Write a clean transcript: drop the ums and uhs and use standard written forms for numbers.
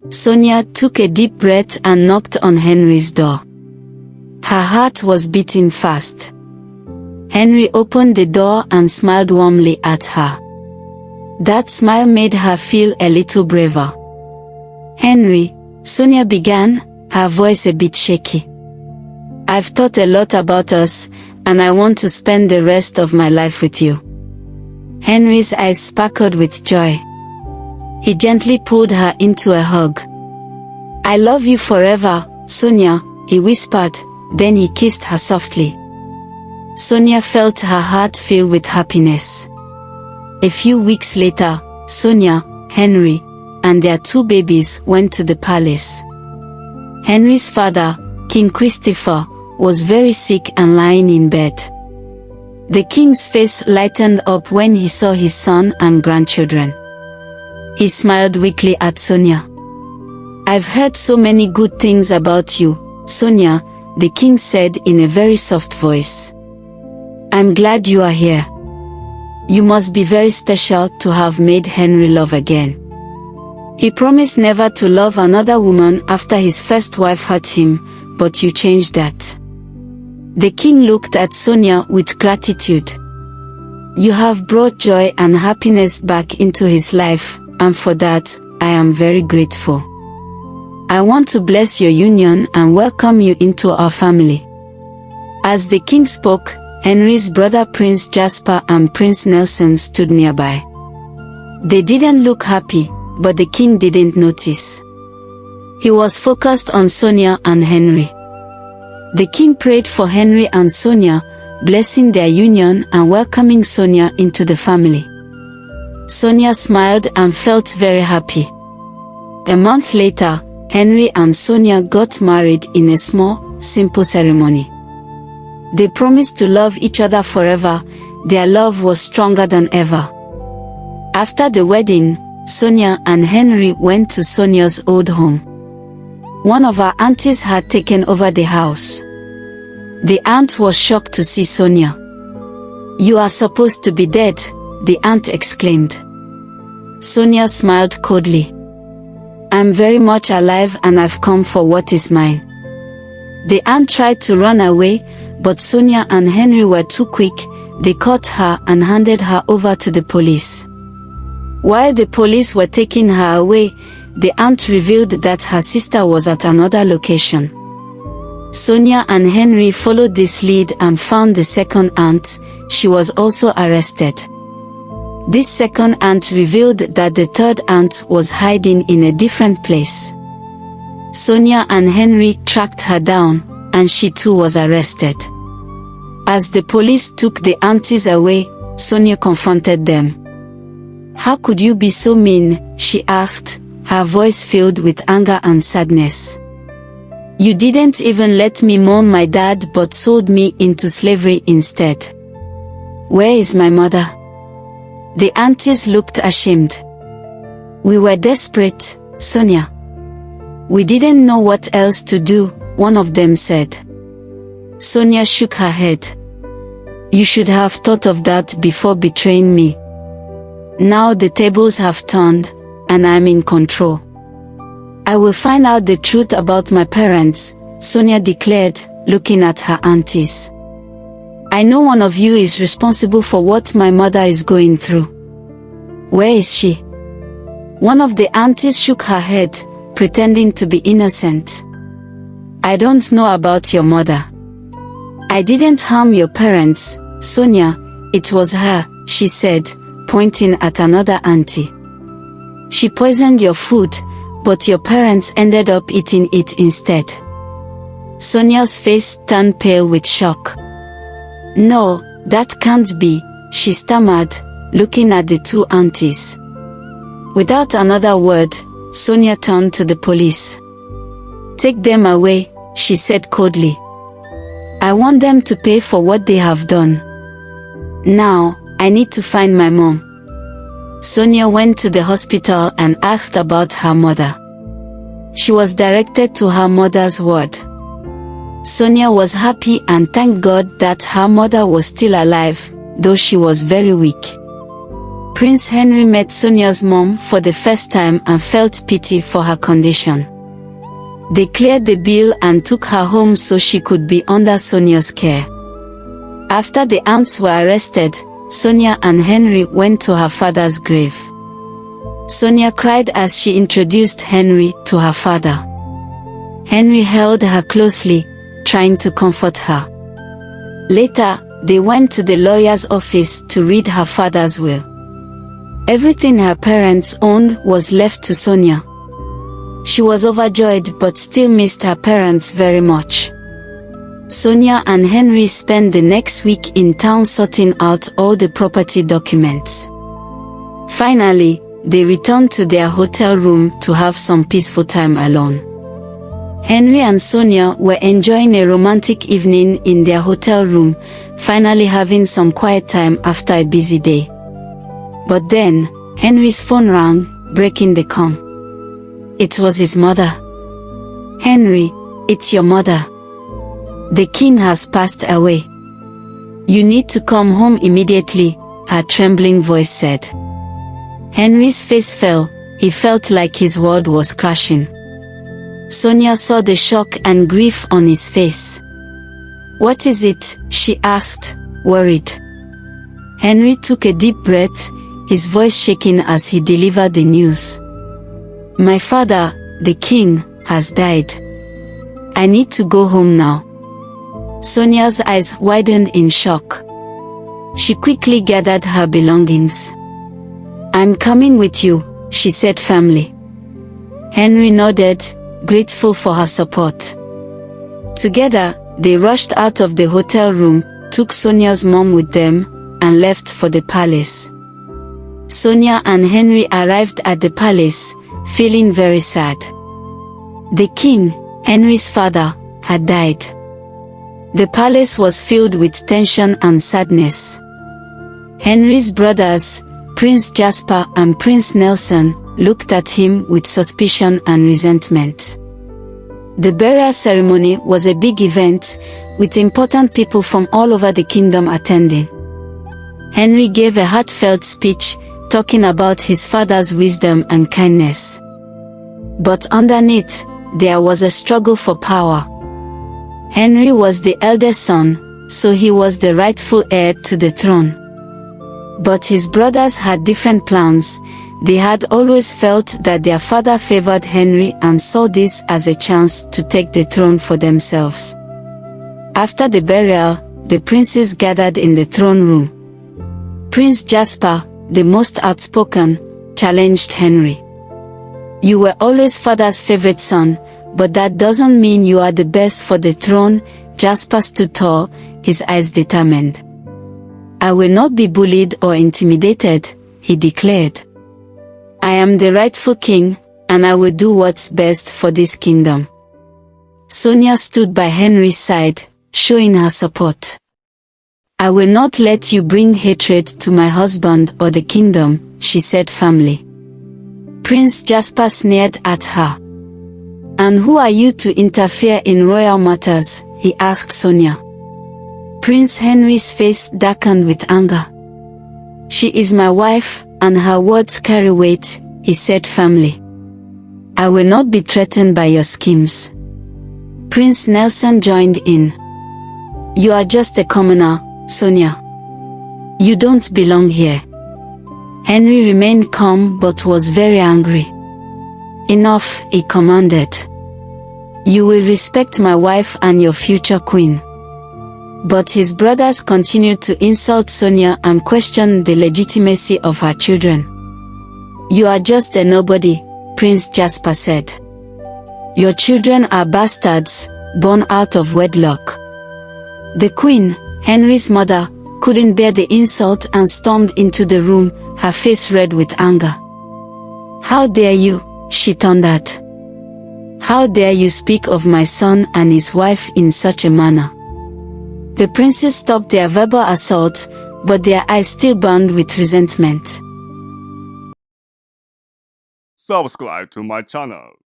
Sonia took a deep breath and knocked on Henry's door. Her heart was beating fast. Henry opened the door and smiled warmly at her. That smile made her feel a little braver. "Henry," Sonia began, her voice a bit shaky. "I've thought a lot about us, and I want to spend the rest of my life with you." Henry's eyes sparkled with joy. He gently pulled her into a hug. "I love you forever, Sonia," he whispered, then he kissed her softly. Sonia felt her heart fill with happiness. A few weeks later, Sonia, Henry, and their 2 babies went to the palace. Henry's father, King Christopher, was very sick and lying in bed. The king's face lightened up when he saw his son and grandchildren. He smiled weakly at Sonia. "I've heard so many good things about you, Sonia," the king said in a very soft voice. "I'm glad you are here. You must be very special to have made Henry love again. He promised never to love another woman after his first wife hurt him, but you changed that." The king looked at Sonia with gratitude. "You have brought joy and happiness back into his life, and for that, I am very grateful. I want to bless your union and welcome you into our family." As the king spoke, Henry's brother Prince Jasper and Prince Nelson stood nearby. They didn't look happy, but the king didn't notice. He was focused on Sonia and Henry. The king prayed for Henry and Sonia, blessing their union and welcoming Sonia into the family. Sonia smiled and felt very happy. A month later, Henry and Sonia got married in a small, simple ceremony. They promised to love each other forever. Their love was stronger than ever. After the wedding, Sonia and Henry went to Sonia's old home. One of her aunties had taken over the house. The aunt was shocked to see Sonia. "You are supposed to be dead," the aunt exclaimed. Sonia smiled coldly. "I'm very much alive and I've come for what is mine." The aunt tried to run away, but Sonia and Henry were too quick. They caught her and handed her over to the police. While the police were taking her away, the aunt revealed that her sister was at another location. Sonia and Henry followed this lead and found the second aunt. She was also arrested. This second aunt revealed that the third aunt was hiding in a different place. Sonia and Henry tracked her down, and she too was arrested. As the police took the aunties away, Sonia confronted them. "How could you be so mean?" she asked, her voice filled with anger and sadness. "You didn't even let me mourn my dad but sold me into slavery instead. Where is my mother?" The aunties looked ashamed. "We were desperate, Sonia. We didn't know what else to do," one of them said. Sonia shook her head. "You should have thought of that before betraying me. Now the tables have turned, and I'm in control. I will find out the truth about my parents," Sonia declared, looking at her aunties. "I know one of you is responsible for what my mother is going through. Where is she?" One of the aunties shook her head, pretending to be innocent. "I don't know about your mother. I didn't harm your parents, Sonia, it was her," she said, pointing at another auntie. "She poisoned your food, but your parents ended up eating it instead." Sonia's face turned pale with shock. "No, that can't be," she stammered, looking at the 2 aunties. Without another word, Sonia turned to the police. "Take them away," she said coldly. "I want them to pay for what they have done. Now, I need to find my mom." Sonia went to the hospital and asked about her mother. She was directed to her mother's ward. Sonia was happy and thanked God that her mother was still alive, though she was very weak. Prince Henry met Sonia's mom for the first time and felt pity for her condition. They cleared the bill and took her home so she could be under Sonia's care. After the aunts were arrested, Sonia and Henry went to her father's grave. Sonia cried as she introduced Henry to her father. Henry held her closely, trying to comfort her. Later, they went to the lawyer's office to read her father's will. Everything her parents owned was left to Sonia. She was overjoyed but still missed her parents very much. Sonia and Henry spent the next week in town sorting out all the property documents. Finally, they returned to their hotel room to have some peaceful time alone. Henry and Sonia were enjoying a romantic evening in their hotel room, finally having some quiet time after a busy day. But then, Henry's phone rang, breaking the calm. It was his mother. "Henry, it's your mother. The king has passed away. You need to come home immediately," her trembling voice said. Henry's face fell, he felt like his world was crashing. Sonia saw the shock and grief on his face. "What is it?" she asked, worried. Henry took a deep breath, his voice shaking as he delivered the news. "My father, the king, has died. I need to go home now." Sonia's eyes widened in shock. She quickly gathered her belongings. "I'm coming with you," she said firmly. Henry nodded, grateful for her support. Together, they rushed out of the hotel room, took Sonia's mom with them, and left for the palace. Sonia and Henry arrived at the palace, feeling very sad. The king, Henry's father, had died. The palace was filled with tension and sadness. Henry's brothers, Prince Jasper and Prince Nelson, looked at him with suspicion and resentment. The burial ceremony was a big event, with important people from all over the kingdom attending. Henry gave a heartfelt speech, talking about his father's wisdom and kindness. But underneath, there was a struggle for power. Henry was the eldest son, so he was the rightful heir to the throne. But his brothers had different plans. They had always felt that their father favored Henry and saw this as a chance to take the throne for themselves. After the burial, the princes gathered in the throne room. Prince Jasper, the most outspoken, challenged Henry. "You were always father's favorite son, but that doesn't mean you are the best for the throne." Jasper stood tall, his eyes determined. "I will not be bullied or intimidated," he declared. "I am the rightful king, and I will do what's best for this kingdom." Sonia stood by Henry's side, showing her support. "I will not let you bring hatred to my husband or the kingdom," she said firmly. Prince Jasper sneered at her. "And who are you to interfere in royal matters?" he asked Sonia. Prince Henry's face darkened with anger. "She is my wife, and her words carry weight," he said firmly. "I will not be threatened by your schemes." Prince Nelson joined in. "You are just a commoner, Sonia. You don't belong here." Henry remained calm but was very angry. "Enough," he commanded. "You will respect my wife and your future queen." But his brothers continued to insult Sonia and question the legitimacy of her children. "You are just a nobody," Prince Jasper said. "Your children are bastards, born out of wedlock." The queen, Henry's mother, couldn't bear the insult and stormed into the room, her face red with anger. "How dare you?" she thundered. "How dare you speak of my son and his wife in such a manner?" The princes stopped their verbal assault, but their eyes still burned with resentment. Subscribe to my channel.